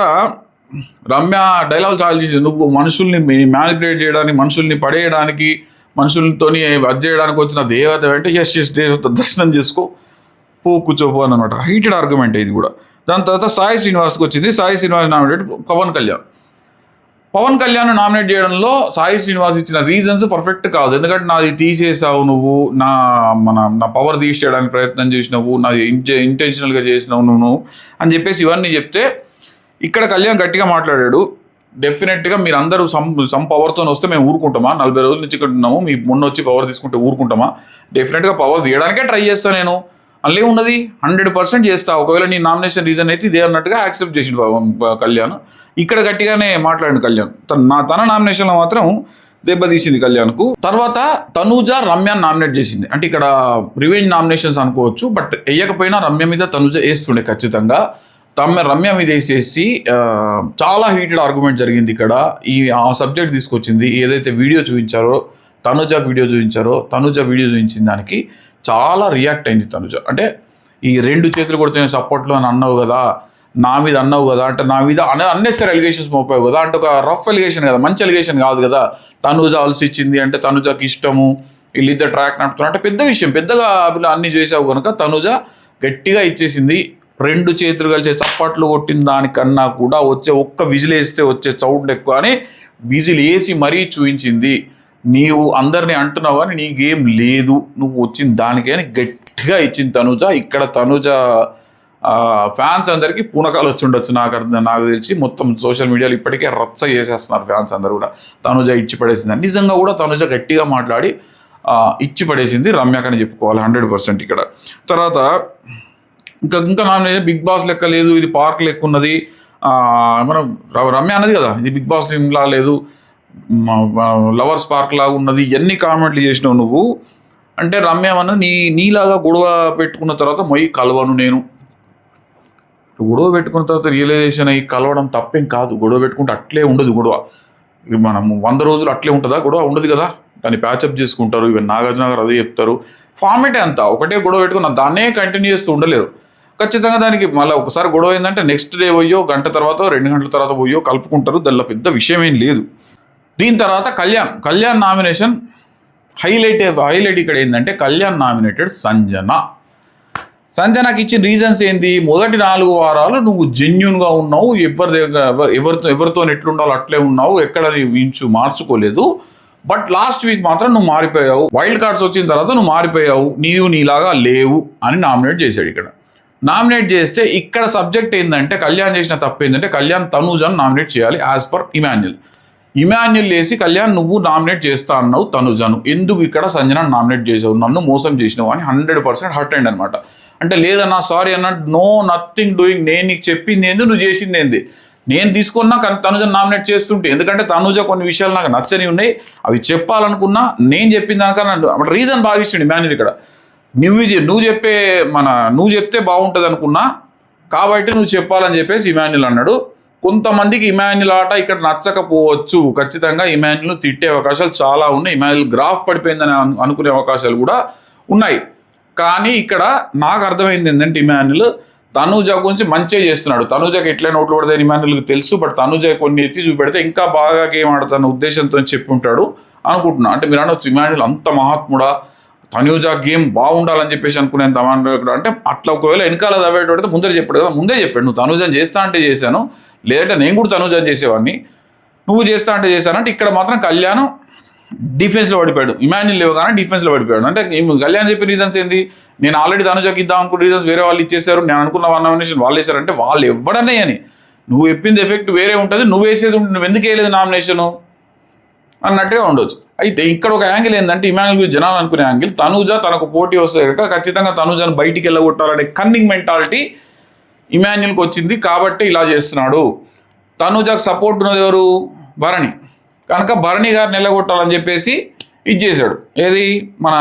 రమ్య డైలాగ్ చాలా చేసింది. నువ్వు మనుషుల్ని మ్యానిపులేట్ చేయడానికి, మనుషుల్ని పడేయడానికి, మనుషులతోని అది చేయడానికి వచ్చిన దేవత అంటే ఎస్ దేవత దర్శనం చేసుకో, పో కూర్చోపో అని అనమాట. హీటెడ్ ఆర్గ్యుమెంట్ ఇది కూడా. దాని తర్వాత సాయి శ్రీనివాస్కి వచ్చింది. సాయి శ్రీనివాస్ నామినేట్ పవన్ కళ్యాణ్ నామినేట్ చేయడంలో సాయి శ్రీనివాస్ ఇచ్చిన రీజన్స్ పర్ఫెక్ట్ కాదు. ఎందుకంటే నాది తీసేసావు నువ్వు, నా పవర్ తీసేయడానికి ప్రయత్నం చేసినావు, నాది ఇంటెన్షనల్గా చేసినావు నువ్వు అని చెప్పేసి ఇవన్నీ చెప్తే, ఇక్కడ కళ్యాణ్ గట్టిగా మాట్లాడాడు. డెఫినెట్గా మీరు అందరూ సమ్ పవర్తో వస్తే మేము ఊరుకుంటామా? 40 రోజుల నుంచి ఇక్కడ ఉన్నాము, మీ మొన్న వచ్చి పవర్ తీసుకుంటే ఊరుకుంటామా? డెఫినెట్గా పవర్ తీయడానికే ట్రై చేస్తాను నేను. అందులో ఉన్నది 100% చేస్తా. ఒకవేళ నీ నామినేషన్ రీజన్ అయితే ఇదే అన్నట్టుగా యాక్సెప్ట్ చేసిండు కళ్యాణ్. ఇక్కడ గట్టిగానే మాట్లాడిండు కళ్యాణ్. తన నామినేషన్లో మాత్రం దెబ్బతీసింది కళ్యాణ్కు. తర్వాత తనూజ రమ్య నామినేట్ చేసింది. అంటే ఇక్కడ రివెంజ్ నామినేషన్స్ అనుకోవచ్చు, బట్ వేయకపోయినా రమ్య మీద తనూజ వేస్తుండే ఖచ్చితంగా. రమ్య మీద వేసేసి చాలా హీటెడ్ ఆర్గ్యుమెంట్ జరిగింది ఇక్కడ. ఆ సబ్జెక్ట్ తీసుకొచ్చింది. ఏదైతే వీడియో చూపించారో, తనూజ వీడియో చూపించిన దానికి చాలా రియాక్ట్ అయింది తనుజ. అంటే ఈ 2 చేతులు కొడుతున్న సపోర్ట్లో అని అన్నావు కదా, నా మీద అన్నావు కదా, అంటే నా మీద అన్నెసరీ ఎలిగేషన్స్ మోపావు కదా, అంటే ఒక రఫ్ ఎలిగేషన్ కదా, మంచి ఎలిగేషన్ కాదు కదా. తనుజ అలసి ఇచ్చింది అంటే తనుజకి ఇష్టము, వీళ్ళిద్దరు ట్రాక్ నడుపుతున్నారు అంటే పెద్ద విషయం, పెద్దగా అన్ని చేసావు కనుక తనుజ గట్టిగా ఇచ్చేసింది. 2 చేతులు కలిసి చప్పట్లు కొట్టిన దానికన్నా కూడా ఒక్క విజిల్ వేస్తే వచ్చే సౌండ్ ఎక్కువ అని విజిల్ వేసి మరీ చూపించింది. నీవు అందరినీ అంటున్నావు కానీ నీకేం లేదు, నువ్వు వచ్చిన దానికే అని గట్టిగా ఇచ్చింది తనుజ. ఇక్కడ తనుజ ఫ్యాన్స్ అందరికీ పూనకాలు వచ్చి ఉండొచ్చు నాకు తెలిసి. మొత్తం సోషల్ మీడియాలో ఇప్పటికే రచ్చ చేసేస్తున్నారు ఫ్యాన్స్ అందరూ కూడా. తనుజ ఇచ్చి పడేసింది. నిజంగా కూడా తనుజ గట్టిగా మాట్లాడి ఇచ్చి పడేసింది రమ్యకని చెప్పుకోవాలి 100% ఇక్కడ. తర్వాత ఇంకా నామినేషన్ బిగ్ బాస్ లెక్క లేదు, ఇది పార్క్ లెక్క ఉన్నది. మనం రమ్య అన్నది కదా, ఇది బిగ్ బాస్ లా లేదు, లవర్స్ పార్క్ లాగా ఉన్నది, ఎన్ని కామెంట్లు చేసినావు నువ్వు అంటే. రమ్య అన్నది నీలాగా గొడవ పెట్టుకున్న తర్వాత మొయ్యి కలవను నేను. గొడవ పెట్టుకున్న తర్వాత రియలైజేషన్ అయ్యి కలవడం తప్పేం కాదు. గొడవ పెట్టుకుంటే అట్లే ఉండదు గొడవ. మనం 100 రోజులు అట్లే ఉంటుందా? గొడవ ఉండదు కదా, దాన్ని ప్యాచప్ చేసుకుంటారు. ఇవన్నీ నాగార్జున గారు అదే చెప్తారు. ఫార్మేటే అంతా, ఒకటే గొడవ పెట్టుకుని దాన్నే కంటిన్యూ చేస్తూ ఉండలేరు. ఖచ్చితంగా దానికి మళ్ళీ ఒకసారి గొడవ ఏంటంటే నెక్స్ట్ డే పోయో, గంట తర్వాత 2 గంటల తర్వాత పోయో కలుపుకుంటారు. దానిలో పెద్ద విషయం ఏం లేదు. దీని తర్వాత కళ్యాణ్ నామినేషన్ హైలైట్ ఇక్కడ ఏంటంటే, కళ్యాణ్ నామినేటెడ్ సంజనకి ఇచ్చిన రీజన్స్ ఏంది? మొదటి 4 వారాలు నువ్వు జెన్యున్గా ఉన్నావు, ఎవరితో ఎట్లుండాలో అట్లే ఉన్నావు, ఎక్కడ ఇంచు మార్చుకోలేదు. బట్ లాస్ట్ వీక్ మాత్రం నువ్వు మారిపోయావు, వైల్డ్ కార్డ్స్ వచ్చిన తర్వాత నువ్వు మారిపోయావు, నీలాగా లేవు అని నామినేట్ చేశాడు. ఇక్కడ నామినేట్ చేస్తే ఇక్కడ సబ్జెక్ట్ ఏంటంటే, కళ్యాణ్ చేసిన తప్పు ఏంటంటే, కళ్యాణ్ తనూజను నామినేట్ చేయాలి యాజ్ పర్ ఇమాన్యుల్ వేసి, కళ్యాణ్ నువ్వు నామినేట్ చేస్తా అన్నావు తనుజను, ఎందుకు ఇక్కడ సంజన నామినేట్ చేసావు, నన్ను మోసం చేసినావు అని 100% హర్ట్ అయింది అనమాట. అంటే లేదన్నా, సారీ అన్న, నో నథింగ్ డూయింగ్, నేను నీకు చెప్పింది ఏంది, నువ్వు చేసింది ఏంది, నేను తీసుకున్నా తనుజను నామినేట్ చేస్తుంటే. ఎందుకంటే తనుజ కొన్ని విషయాలు నాకు నచ్చని ఉన్నాయి, అవి చెప్పాలనుకున్నా, నేను చెప్పిన దానికన్నా రీజన్ బాగా ఇచ్చిండు ఇమాన్యుల్ ఇక్కడ. నువ్వు చెప్తే బాగుంటుంది అనుకున్నా కాబట్టి నువ్వు చెప్పాలని చెప్పేసి ఇమాన్యుల్ అన్నాడు. కొంతమందికి ఇమాన్యుల్ ఆట ఇక్కడ నచ్చకపోవచ్చు, ఖచ్చితంగా ఇమాన్యుల్ తిట్టే అవకాశాలు చాలా ఉన్నాయి, ఇమాన్యుల్ గ్రాఫ్ పడిపోయిందని అనుకునే అవకాశాలు కూడా ఉన్నాయి. కానీ ఇక్కడ నాకు అర్థమైంది ఏంటంటే, ఇమాన్యుల్ తనూజ గురించి మంచిగా చేస్తున్నాడు. తనూజకి ఎట్లా నోట్లు పడతాయని ఇమాన్యుల్కి తెలుసు, బట్ తనూజ కొన్ని ఎత్తి చూపెడితే ఇంకా బాగా గేమ్ ఆడుతున్న ఉద్దేశంతో చెప్పి ఉంటాడు అనుకుంటున్నా. అంటే మీరు అనొచ్చు, ఇమాన్యుల్ అంత మహాత్ముడా, తనూజ గేమ్ బాగుండాలని చెప్పేసి అనుకునేంత అంటే అట్లా ఒకవేళ వెనకాల దవ్వేటోడితే ముందర చెప్పాడు కదా, ముందే చెప్పాడు, నువ్వు తనూజని చేస్తా అంటే చేశాను, లేదంటే నేను కూడా తనూజని చేసేవాడిని, నువ్వు చేస్తా అంటే చేశానంటే. ఇక్కడ మాత్రం కళ్యాణ్ డిఫెన్స్లో పడిపోయాడు, ఇమాన్యుల్ లేవు కానీ డిఫెన్స్లో పడిపోయాడు. అంటే కళ్యాణ్ చెప్పిన రీజన్స్ ఏంది, నేను ఆల్రెడీ తనూజకి ఇద్దాం అనుకున్న రీజన్స్ వేరే వాళ్ళు ఇచ్చేసారు, నేను అనుకున్న 1 నామినేషన్ వాళ్ళు వేశారంటే వాళ్ళు ఎవడనే అని. నువ్వు చెప్పింది ఎఫెక్ట్ వేరే ఉంటుంది, నువ్వు వేసేది ఉంటుంది, నువ్వు ఎందుకు వేయలేదు నామినేషను? అన్నట్టుగా ఉండొచ్చు. అయితే ఇక్కడ ఒక యాంగిల్ ఏంటంటే ఇమాన్యుల్ గురించి జనాలు అనుకునే యాంగిల్, తనూజ తనకు పోటీ వస్తే కనుక ఖచ్చితంగా తనూజను బయటికి వెళ్ళగొట్టాలనే కన్నింగ్ మెంటాలిటీ ఇమాన్యుల్కి వచ్చింది కాబట్టి ఇలా చేస్తున్నాడు. తనూజకు సపోర్ట్ ఉన్నది ఎవరు? భరణి. కనుక భరణి గారిని వెళ్ళగొట్టాలని చెప్పేసి ఇది చేశాడు. ఏది మన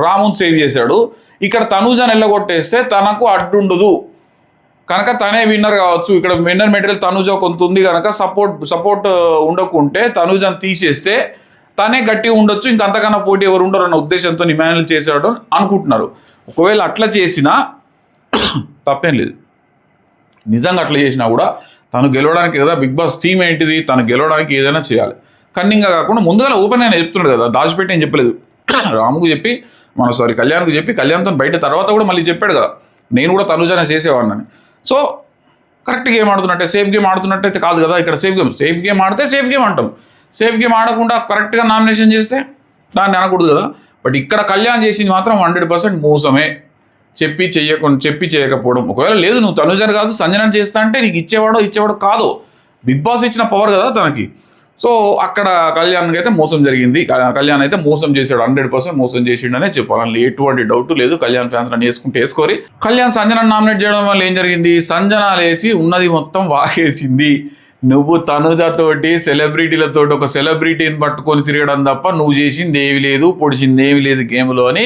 రాముని సేవ్ చేశాడు. ఇక్కడ తనూజను వెళ్ళగొట్టేస్తే తనకు అడ్డుండదు కనుక తనే విన్నర్ కావచ్చు. ఇక్కడ విన్నర్ మెటీరియల్ తనూజ కొంత ఉంది కనుక సపోర్ట్ ఉండకుంటే తనూజను తీసేస్తే తనే గట్టిగా ఉండొచ్చు, ఇంకంతకన్నా పోటీ ఎవరు ఉండరు అన్న ఉద్దేశంతో ఇమాన్యుల్ చేశాడు అనుకుంటున్నారు. ఒకవేళ అట్లా చేసినా తప్పేం లేదు. నిజంగా అట్లా చేసినా కూడా తను గెలవడానికి కదా బిగ్ బాస్ థీమ్ ఏంటిది, తను గెలవడానికి ఏదైనా చేయాలి. కన్నింగ్గా కాకుండా ముందుగా ఓపెన్ అయినా చెప్తున్నాడు కదా, దాచిపెట్టి ఏం చెప్పలేదు. రాముకు చెప్పి కళ్యాణ్కు చెప్పి కళ్యాణ్తో బయట తర్వాత కూడా మళ్ళీ చెప్పాడు కదా, నేను కూడా తనుజానే చేసేవాడిని. సో కరెక్ట్ గేమ్ ఆడుతున్నట్టే, సేఫ్ గేమ్ ఆడుతున్నట్టయితే కాదు కదా. ఇక్కడ సేఫ్ గేమ్ ఆడితే సేఫ్ గేమ్ అంటాం. సేఫ్ గేమ్ ఆడకుండా కరెక్ట్గా నామినేషన్ చేస్తే దాన్ని అనకూడదు కదా. బట్ ఇక్కడ కళ్యాణ్ చేసింది మాత్రం 100% మోసమే. చెప్పి చేయకపోవడం. ఒకవేళ లేదు నువ్వు తనుజాని కాదు సంజనాని చేస్తా అంటే నీకు ఇచ్చేవాడో కాదు, బిగ్ బాస్ ఇచ్చిన పవర్ కదా తనకి. సో అక్కడ కళ్యాణ్కి అయితే మోసం జరిగింది. కళ్యాణ్ అయితే మోసం చేశాడు, 100% మోసం చేసిండనే చెప్పాలి. ఎటువంటి డౌట్ లేదు. కళ్యాణ్ ఫ్యాన్స్ అని వేసుకోరి. కళ్యాణ్ సంజనాన్ని నామినేట్ చేయడం వల్ల ఏం జరిగింది? సంజన లేచి ఉన్నది మొత్తం వాగేసింది. నువ్వు తనుజతోటి సెలబ్రిటీలతో ఒక సెలబ్రిటీని పట్టుకొని తిరగడం తప్ప నువ్వు చేసింది ఏమి లేదు, పొడిచింది ఏమి లేదు గేమ్లో అని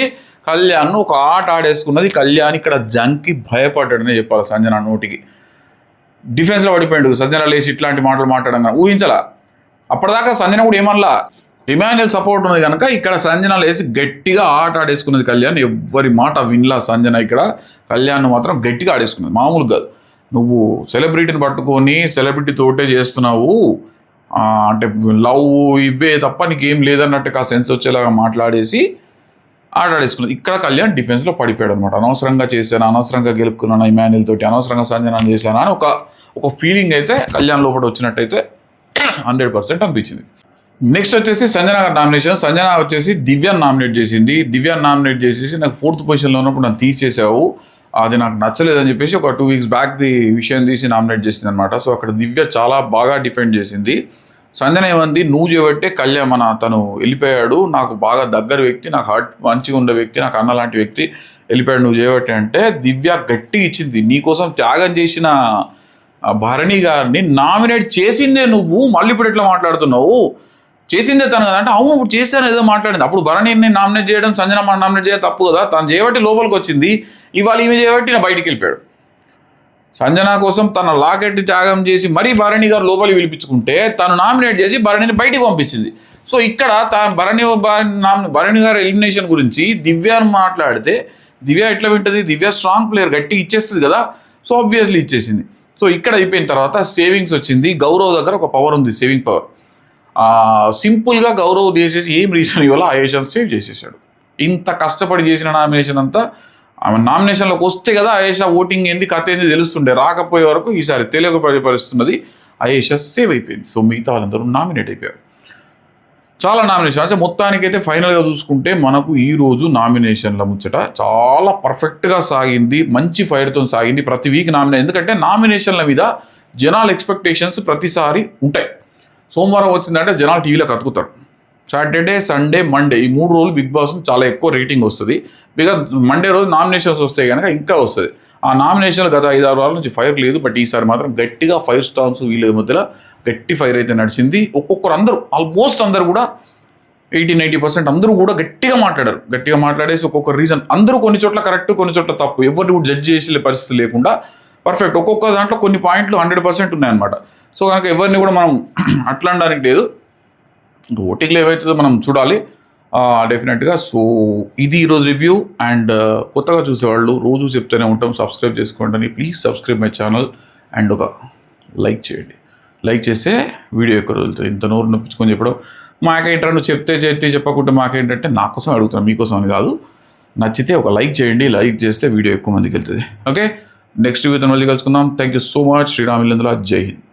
కళ్యాణ్ ఒక ఆట ఆడేసుకున్నది. కళ్యాణ్ ఇక్కడ జంకి భయపడ్డాడనే చెప్పాలి. సంజన నోటికి డిఫెన్స్లో పడిపోయాడు. సంజన లేచి ఇట్లాంటి మాటలు మాట్లాడడం ఊహించాలా. అప్పటిదాకా సంజన కూడా ఏమన్నా ఇమాన్యుల్ సపోర్ట్ ఉన్నది కనుక ఇక్కడ సంజన లేసి గట్టిగా ఆట ఆడేసుకున్నది కళ్యాణ్. ఎవ్వరి మాట వినలా సంజన. ఇక్కడ కళ్యాణ్ మాత్రం గట్టిగా ఆడేసుకున్నది, మామూలు కాదు. నువ్వు సెలబ్రిటీని పట్టుకొని సెలబ్రిటీ తోటే చేస్తున్నావు అంటే లవ్ ఇవే తప్ప నీకేం లేదన్నట్టు ఆ సెన్స్ వచ్చేలాగా మాట్లాడేసి ఆడేసుకున్నది. ఇక్కడ కళ్యాణ్ డిఫెన్స్లో పడిపోయాడు అనమాట. అనవసరంగా చేశాను, అనవసరంగా గెలుక్కున్నాను ఇమాన్యుల్ తోటి, అనవసరంగా సంజన చేశాను అని ఒక ఫీలింగ్ అయితే కళ్యాణ్ లోపల వచ్చినట్టయితే 100% అనిపించింది. నెక్స్ట్ వచ్చేసి సంజన గారి నామినేషన్. సంజన వచ్చేసి దివ్యాన్ని నామినేట్ చేసింది. దివ్యాన్ని నామినేట్ చేసేసి నాకు 4th పొజిషన్లో ఉన్నప్పుడు నన్ను తీసేసావు, అది నాకు నచ్చలేదని చెప్పేసి ఒక 2 weeks బ్యాక్ విషయం తీసి నామినేట్ చేసింది అనమాట. సో అక్కడ దివ్య చాలా బాగా డిఫెండ్ చేసింది. సంజన ఏమంది, నువ్వు చేయబట్టే కళ్యాణ్ తను వెళ్ళిపోయాడు, నాకు బాగా దగ్గర వ్యక్తి, నాకు హార్ట్ మంచిగా ఉండే వ్యక్తి, నాకు అన్న లాంటి వ్యక్తి వెళ్ళిపోయాడు, నువ్వు చేయబట్టే అంటే దివ్య గట్టిగా ఇచ్చింది. నీకోసం త్యాగం చేసిన భరణి గారిని నామినేట్ చేసిందే నువ్వు, మళ్ళీ ఇప్పుడు ఎట్లా మాట్లాడుతున్నావు, చేసిందే తను కదా అంటే అవును ఇప్పుడు చేశాను ఏదో మాట్లాడింది. అప్పుడు భరణిని నామినేట్ చేయడం సంజన నామినేట్ చేయడం తప్పు కదా, తను చేయబట్టి లోపలికి వచ్చింది, ఇవాళ ఈమె చేయబట్టి నా బయటికి వెళ్ళిపోయాడు. సంజన కోసం తన లాకెట్ త్యాగం చేసి మరీ భరణి గారు లోపలికి పిలిపించుకుంటే తను నామినేట్ చేసి భరణిని బయటికి పంపించింది. సో ఇక్కడ భరణి గారి ఎలిమినేషన్ గురించి దివ్యను మాట్లాడితే దివ్య ఎట్లా వింటుంది? దివ్య స్ట్రాంగ్ ప్లేయర్, గట్టి ఇచ్చేస్తుంది కదా. సో ఆబ్వియస్లీ ఇచ్చేసింది. సో ఇక్కడ అయిపోయిన తర్వాత సేవింగ్స్ వచ్చింది. గౌరవ్ దగ్గర ఒక పవర్ ఉంది, సేవింగ్ పవర్. సింపుల్గా గౌరవ్ చేసేసి ఏం రీజన్ ఇవ్వాలో ఆయేషాను సేవ్ చేసేసాడు. ఇంత కష్టపడి చేసిన నామినేషన్ అంతా ఆమె నామినేషన్లోకి వస్తే కదా ఆయేషా ఓటింగ్ ఏంది కథ ఏంది తెలుస్తుండే, రాకపోయే వరకు ఈసారి తెలియపరిస్తున్నది ఆయేషా సేవ్ అయిపోయింది. సో మిగతా వాళ్ళందరూ నామినేట్ అయిపోయారు. చాలా నామినేషన్ అంటే మొత్తానికైతే ఫైనల్గా చూసుకుంటే మనకు ఈరోజు నామినేషన్ల ముచ్చట చాలా పర్ఫెక్ట్గా సాగింది, మంచి ఫైర్తో సాగింది. ప్రతి వీక్ ఎందుకంటే నామినేషన్ల మీద జనాల ఎక్స్పెక్టేషన్స్ ప్రతిసారి ఉంటాయి. సోమవారం వచ్చిందంటే జనాలు టీవీలో కతుకుతారు. సాటర్డే, సండే, మండే ఈ 3 రోజులు బిగ్ బాస్ చాలా ఎక్కువ రేటింగ్ వస్తుంది. బికాజ్ మండే రోజు నామినేషన్స్ వస్తాయి కనుక ఇంకా వస్తుంది. ఆ నామినేషన్లు గత 5-6 వారాల నుంచి ఫైర్ లేదు. బట్ ఈసారి మాత్రం గట్టిగా 5 స్టార్స్ వీళ్ళ మధ్యలో గట్టి ఫైర్ అయితే నడిచింది. ఒక్కొక్కరు అందరూ ఆల్మోస్ట్ అందరూ కూడా 80-90% అందరూ కూడా గట్టిగా మాట్లాడారు. గట్టిగా మాట్లాడేసి ఒక్కొక్క రీజన్ అందరూ కొన్ని చోట్ల కరెక్ట్, కొన్ని చోట్ల తప్పు, ఎవరిని కూడా జడ్జ్ చేసే పరిస్థితి లేకుండా పర్ఫెక్ట్. ఒక్కొక్క దాంట్లో కొన్ని పాయింట్లు 100% ఉన్నాయన్నమాట. సో కనుక ఎవరిని కూడా మనం అట్లా అనడానికి లేదు. ఇంకా ఓటింగ్లో ఏవైతుందో మనం చూడాలి డెఫినెట్గా. సో ఇది ఈరోజు రివ్యూ. అండ్ కొత్తగా చూసేవాళ్ళు రోజు చెప్తూనే ఉంటాం సబ్స్క్రైబ్ చేసుకోండి. Please subscribe my channel and ఒక లైక్ చేయండి. లైక్ చేస్తే వీడియో ఎక్కువ రోజులుతుంది. ఇంత నోరు నొప్పించుకొని చెప్పడం మాకేంటారు, నువ్వు చెప్తే చెప్పకుంటే మాకేంటంటే నా కోసం అడుగుతాను, మీకోసం అని కాదు. నచ్చితే ఒక లైక్ చేయండి. లైక్ చేస్తే వీడియో ఎక్కువ మందికి వెళ్తుంది. ఓకే, నెక్స్ట్ వీడియోతో మళ్ళీ కలుసుకుందాం. Thank you so much. Sriram Illandula, Jai Hind.